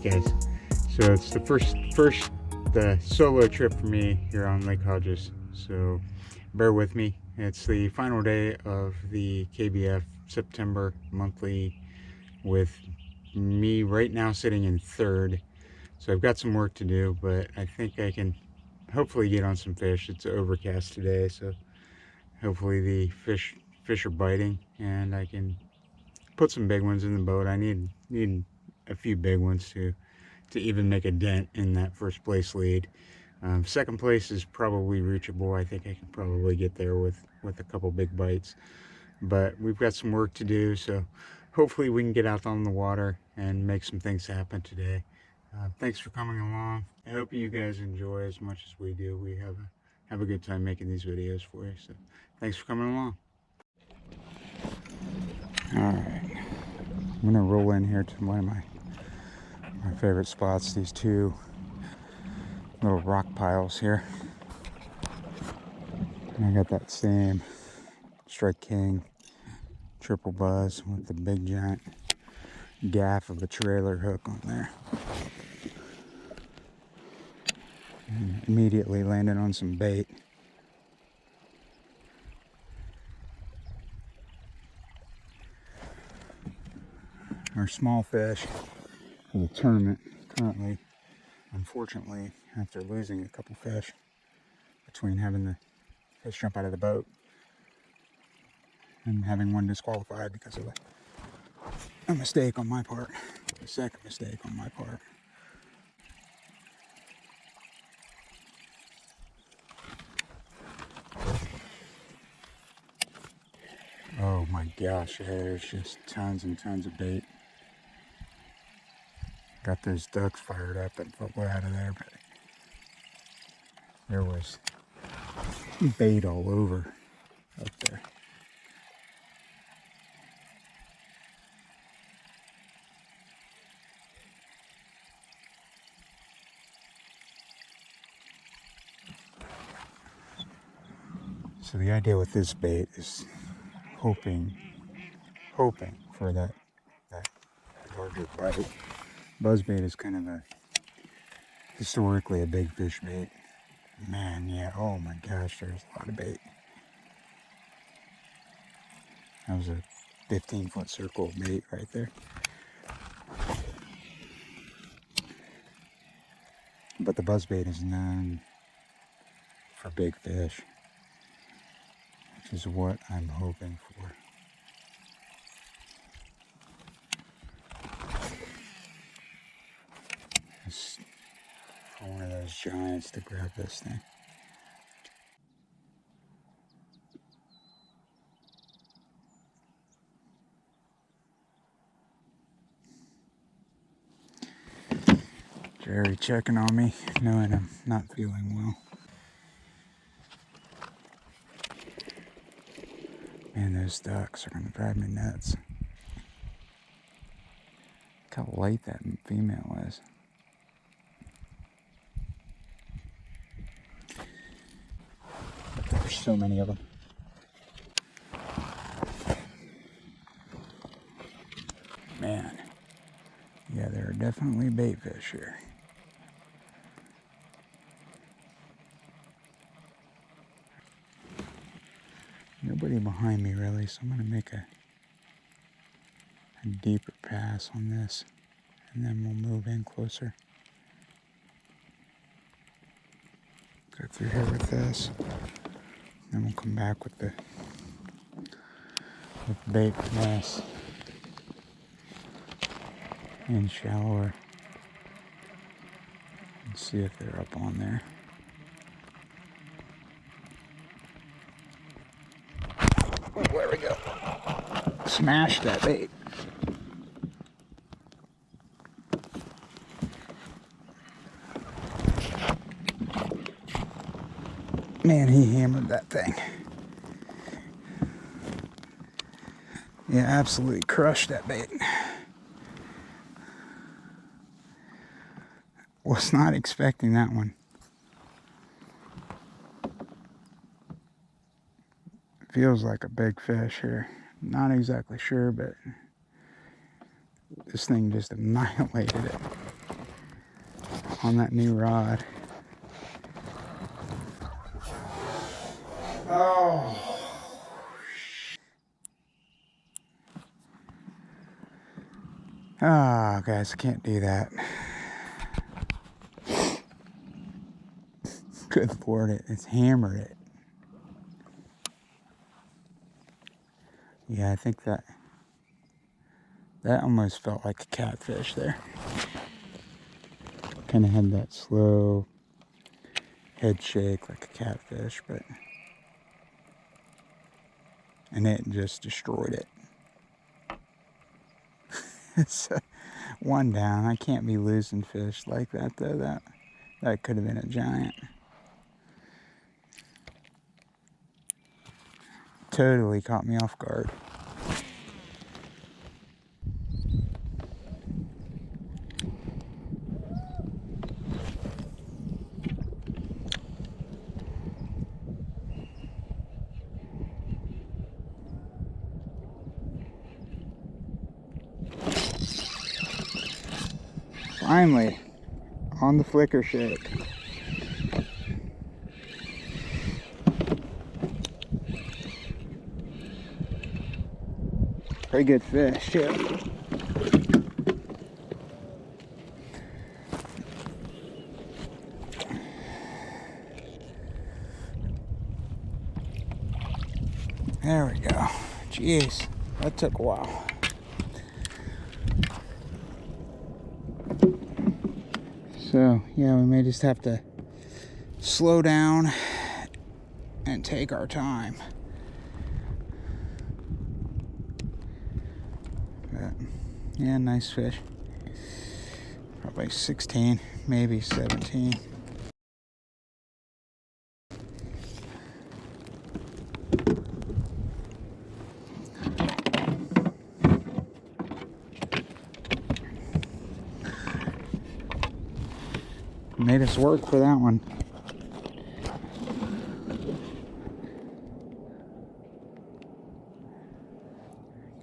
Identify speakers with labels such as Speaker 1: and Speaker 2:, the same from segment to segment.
Speaker 1: guys. So it's the first solo trip for me here on Lake Hodges. So bear with me. It's the final day of the KBF September monthly with me right now sitting in third. So I've got some work to do, but I think I can hopefully get on some fish. It's overcast today, so hopefully the fish are biting and I can put some big ones in the boat. I need a few big ones to even make a dent in that first place lead. Second place is probably reachable. I think I can probably get there with a couple big bites, but we've got some work to do, so hopefully we can get out on the water and make some things happen today. Thanks for coming along. I hope you guys enjoy as much as we do. We have a good time making these videos for you, so thanks for coming along. Alright, I'm gonna roll in here to one of my favorite spots, these two little rock piles here. And I got that same Strike King triple buzz with the big giant gaff of a trailer hook on there. And immediately landed on some bait. Our small fish for the tournament currently, unfortunately, after losing a couple fish between having the fish jump out of the boat and having one disqualified because of a mistake on my part, a second mistake on my part. Oh my gosh, there's just tons and tons of bait. Got those ducks fired up and put way out of there, but there was bait all over up there. So the idea with this bait is hoping for that larger bite. Buzzbait is kind of historically a big fish bait. Man, yeah, oh my gosh, there's a lot of bait. That was a 15-foot circle of bait right there. But the buzzbait is known for big fish, which is what I'm hoping for. Just for one of those giants to grab this thing. Jerry checking on me, knowing I'm not feeling well. Man, those ducks are gonna drive me nuts. Look how light that female is. But there's so many of them. Man, yeah, there are definitely bait fish here. Nobody behind me really, so I'm gonna make a deeper pass on this, and then we'll move in closer. Go through here with this, then we'll come back with the bait finesse and shallower and see if they're up on there. Oh, there we go. Smash that bait. Man, he hammered that thing. Yeah, absolutely crushed that bait. Was not expecting that one. Feels like a big fish here. Not exactly sure, but this thing just annihilated it. on that new rod. Oh. Ah, guys, I can't do that. Good Lord, it's hammered it. Yeah, I think that almost felt like a catfish there. Kind of had that slow head shake like a catfish, and it just destroyed it. It's one down. I can't be losing fish like that though. That could have been a giant. Totally caught me off guard. Finally, on the flicker shake. Pretty good fish, too. There we go. Jeez, that took a while. So, yeah, we may just have to slow down and take our time. But, yeah, nice fish. Probably 16, maybe 17. Made us work for that one.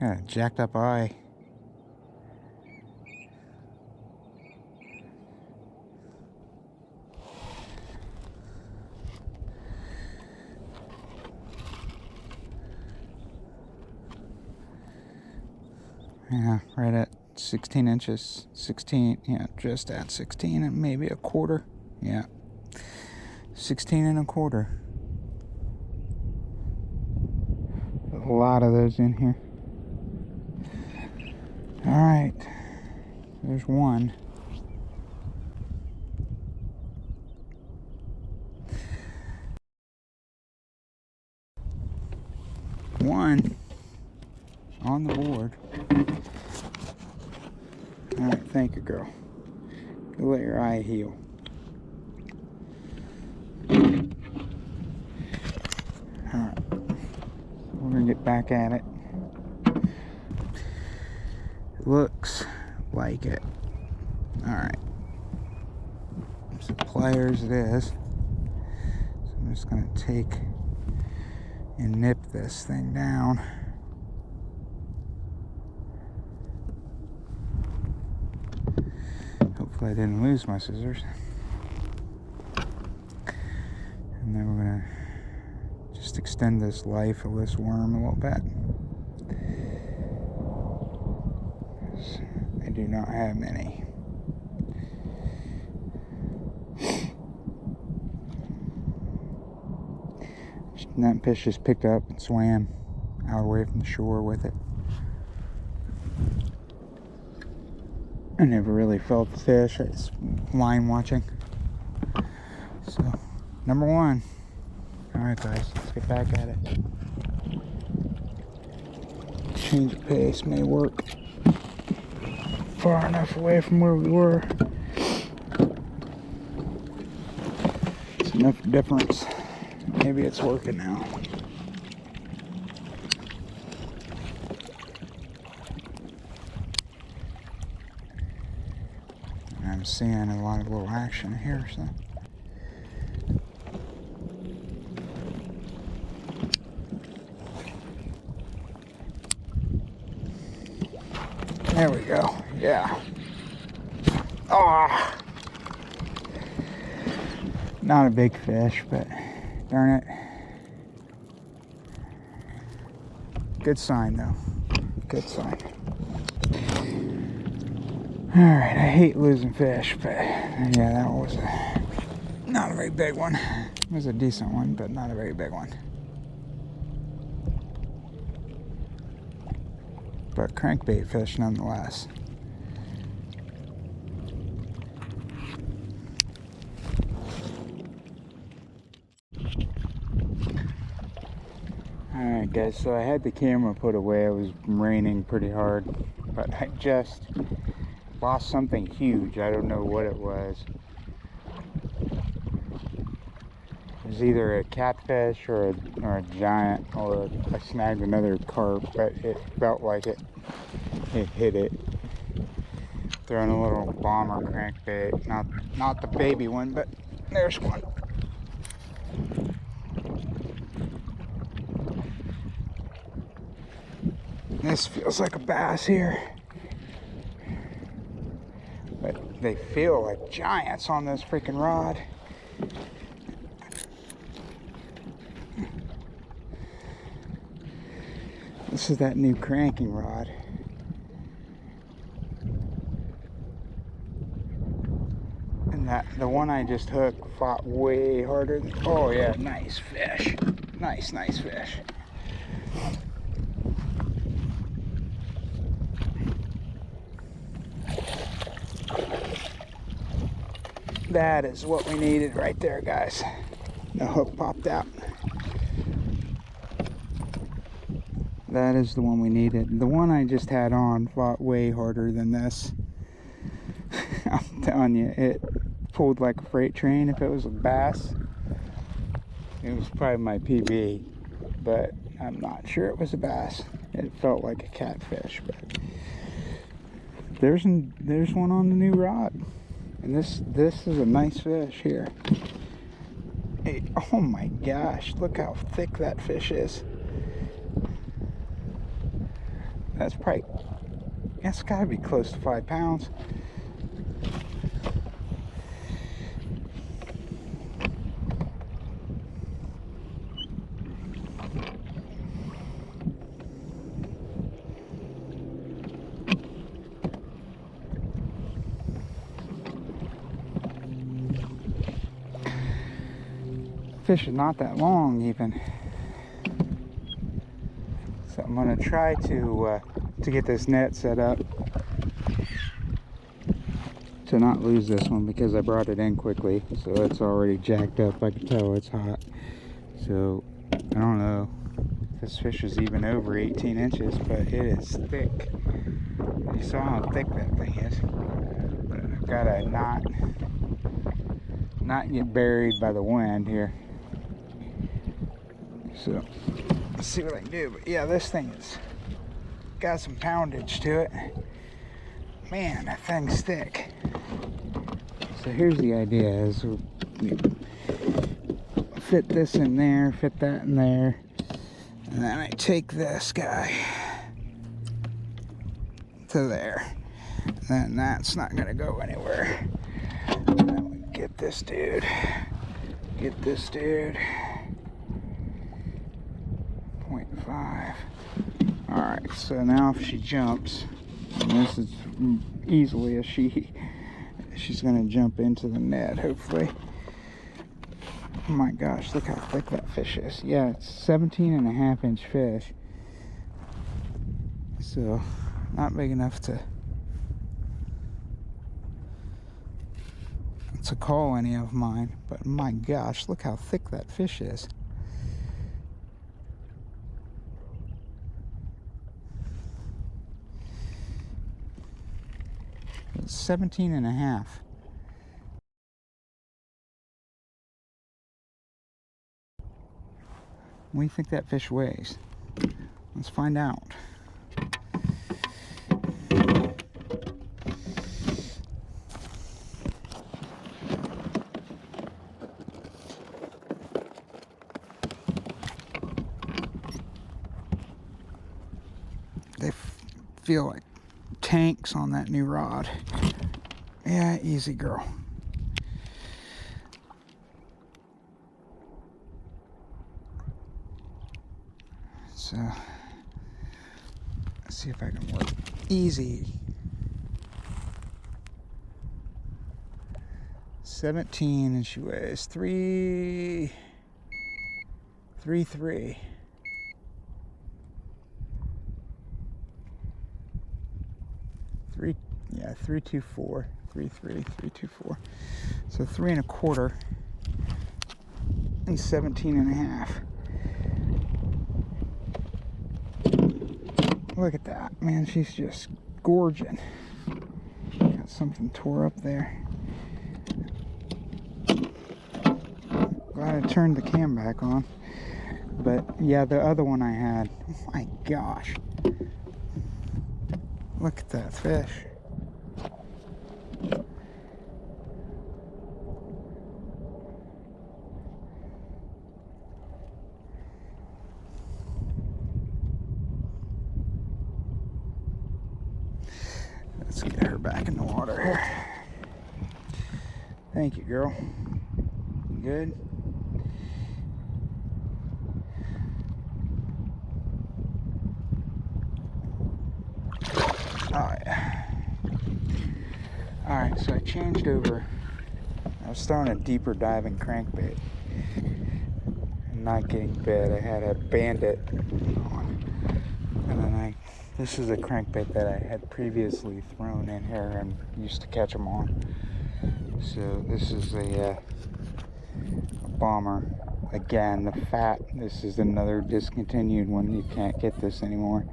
Speaker 1: Got a jacked up eye. Yeah, right at 16 inches. 16, yeah, just at 16 and maybe a quarter. Yeah, 16 and a quarter. A lot of those in here. All right, there's one. One on the board. All right, thank you, girl. You let your eye heal. All right, we're gonna get back at it. Looks like it. All right, some pliers it is. So I'm just gonna take and nip this thing down. Hopefully I didn't lose my scissors. And then we're gonna just extend this life of this worm a little bit. I do not have many. And that fish just picked up and swam out away from the shore with it. I never really felt the fish. I was line watching. So, number one. Alright guys, let's get back at it. Change of pace may work. Far enough away from where we were. It's enough difference. Maybe it's working now. I'm seeing a lot of little action here, so. There we go. Yeah. Ah. Not a big fish, but darn it. Good sign though. Good sign. Alright, I hate losing fish, but yeah, that was not a very big one. It was a decent one, but not a very big one. But crankbait fish nonetheless. Alright guys, so I had the camera put away. It was raining pretty hard, but I just lost something huge. I don't know what it was. It was either a catfish or a giant, or I snagged another carp, but it felt like it hit it. Throwing a little bomber crankbait, not the baby one, but there's one. This feels like a bass here, but they feel like giants on this freaking rod. This is that new cranking rod. And the one I just hooked fought way harder than, oh yeah, nice fish. Nice fish. That is what we needed right there, guys. The hook popped out. That is the one we needed. The one I just had on fought way harder than this. I'm telling you, it pulled like a freight train. If it was a bass, it was probably my PB, but I'm not sure it was a bass. It felt like a catfish, but there's one on the new rod. And this is a nice fish here. Hey, oh my gosh, look how thick that fish is. That's gotta be close to 5 pounds. Fish is not that long even, so I'm gonna try to get this net set up to not lose this one, because I brought it in quickly, so it's already jacked up. I can tell it's hot, so I don't know if this fish is even over 18 inches, but it is thick. You saw how thick that thing is, but I've gotta not get buried by the wind here. So let's see what I can do. But yeah, this thing has got some poundage to it. Man, that thing's thick. So here's the idea: is we fit this in there, fit that in there, and then I take this guy to there. And then that's not gonna go anywhere. And then we get this dude. Get this dude. 0.5. Alright, so now if she jumps, and this is easily a she's gonna jump into the net, hopefully. Oh my gosh, look how thick that fish is. Yeah, it's 17.5-inch fish. So, not big enough to call any of mine, but my gosh, look how thick that fish is. It's 17.5. What do you think that fish weighs? Let's find out. They feel like tanks on that new rod. Yeah, easy girl. So let's see if I can work easy. 17, and she weighs 3.3. 3.24, 3.3, 3.24. So 3.25 and 17.5. Look at that, man. She's just gorging. Got something tore up there. Glad I turned the cam back on. But yeah, the other one I had, oh my gosh, look at that fish. Let's get her back in the water here. Thank you, girl. You good? Oh yeah. Alright, so I changed over. I was throwing a deeper diving crankbait and not getting bit. I had a Bandit on. And then this is a crankbait that I had previously thrown in here and used to catch them on. So this is a bomber. Again, the fat. This is another discontinued one. You can't get this anymore.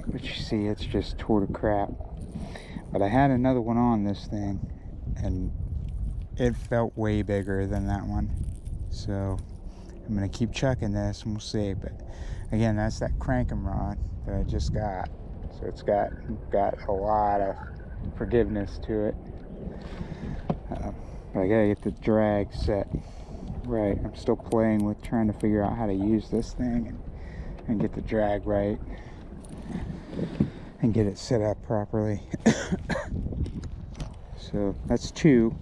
Speaker 1: But you see, it's just tore to crap. But I had another one on this thing, and it felt way bigger than that one. So I'm gonna keep chucking this, and we'll see. But again, that's that cranking rod that I just got. So it's got a lot of forgiveness to it. But I gotta get the drag set right. I'm still playing with trying to figure out how to use this thing and get the drag right and get it set up properly. So that's 2.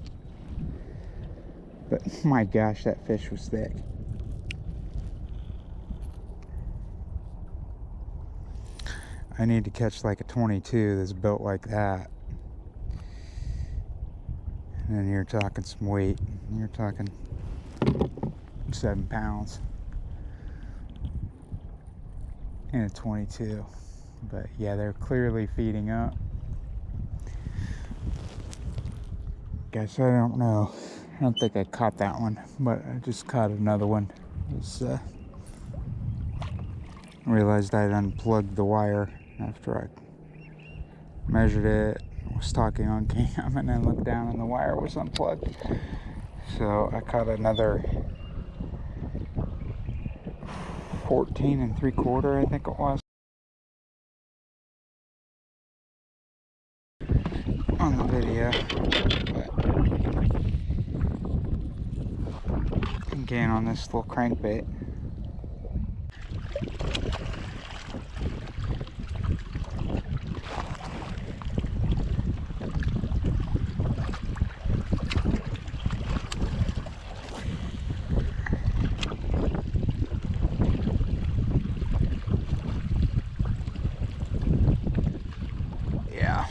Speaker 1: But my gosh, that fish was thick. I need to catch like a 22 that's built like that. And then you're talking some weight. You're talking 7 pounds and a 22. But yeah, they're clearly feeding up. Guess I don't know. I don't think I caught that one, but I just caught another one. I realized I'd unplugged the wire after I measured it. I was talking on cam, and then looked down and the wire was unplugged. So I caught another 14.75, I think it was, on the video. But again, on this little crankbait. Yeah.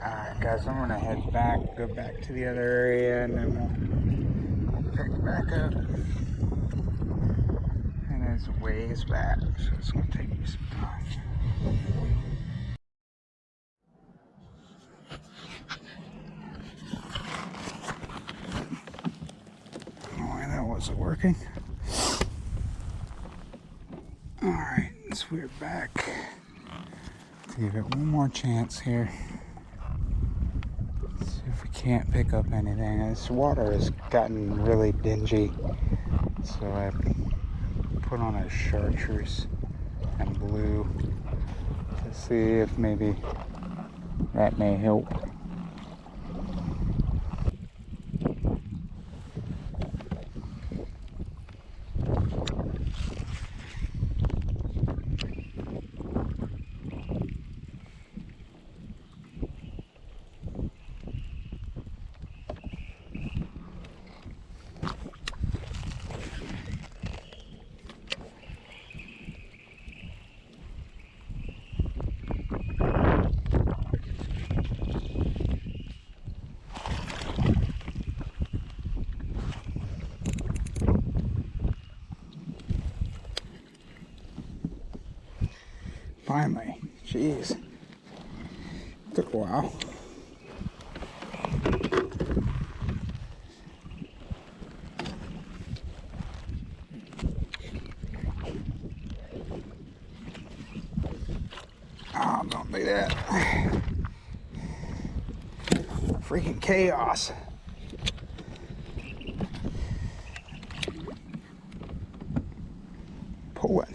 Speaker 1: Alright guys, I'm gonna head back, go back to the other area, and then we'll pick back up. And it's a ways back, so it's gonna take me some time. Why that wasn't working. Alright, so we're back. Let's give it one more chance here. See if we can't pick up anything. This water has gotten really dingy, so I put on a chartreuse and blue to see if maybe that may help.
Speaker 2: finally. Jeez. Took a while. Oh, don't do that. Freaking chaos. Pull it.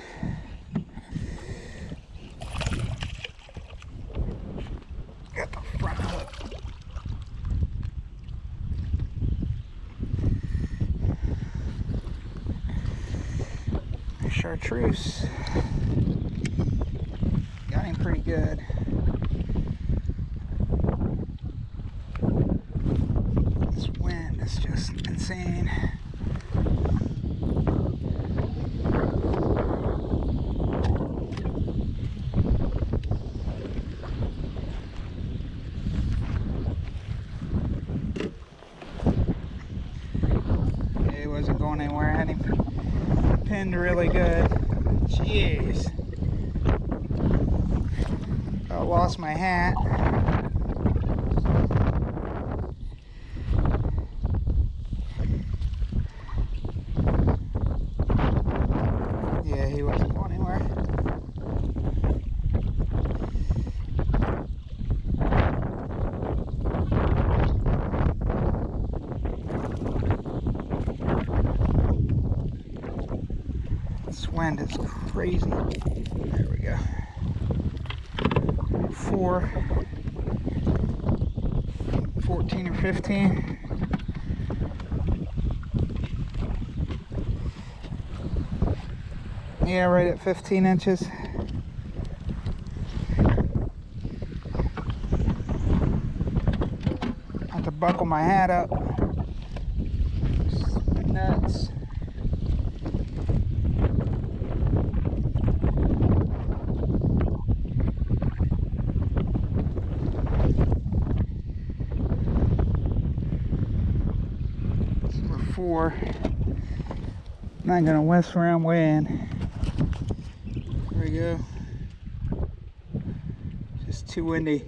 Speaker 2: Got the front hook. Chartreuse. Got him pretty good. This wind is just insane. He wasn't going anywhere. I had him pinned really good. Jeez. I lost my hat. Yeah, he wasn't going anywhere. This wind is crazy. There we go. 14 or 15. Yeah, right at 15 inches. I have to buckle my hat up. Nuts. I'm not gonna mess around weighing. There we go. Just too windy.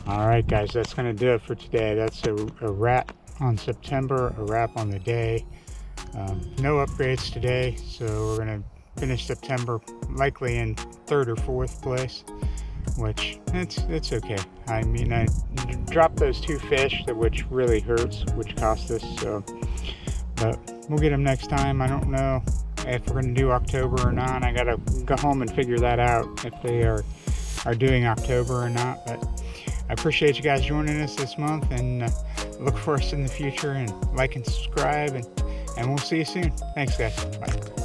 Speaker 1: Alright guys, that's going to do it for today. That's a wrap on September, a wrap on the day. No upgrades today, so we're going to finish September likely in 3rd or 4th place, which it's okay. I mean, I dropped those 2 fish, which really hurts, which cost us, so, but we'll get them next time. I don't know if we're going to do October or not. I got to go home and figure that out, if they are doing October or not, but I appreciate you guys joining us this month, and look for us in the future, and like and subscribe, and we'll see you soon. Thanks guys. Bye.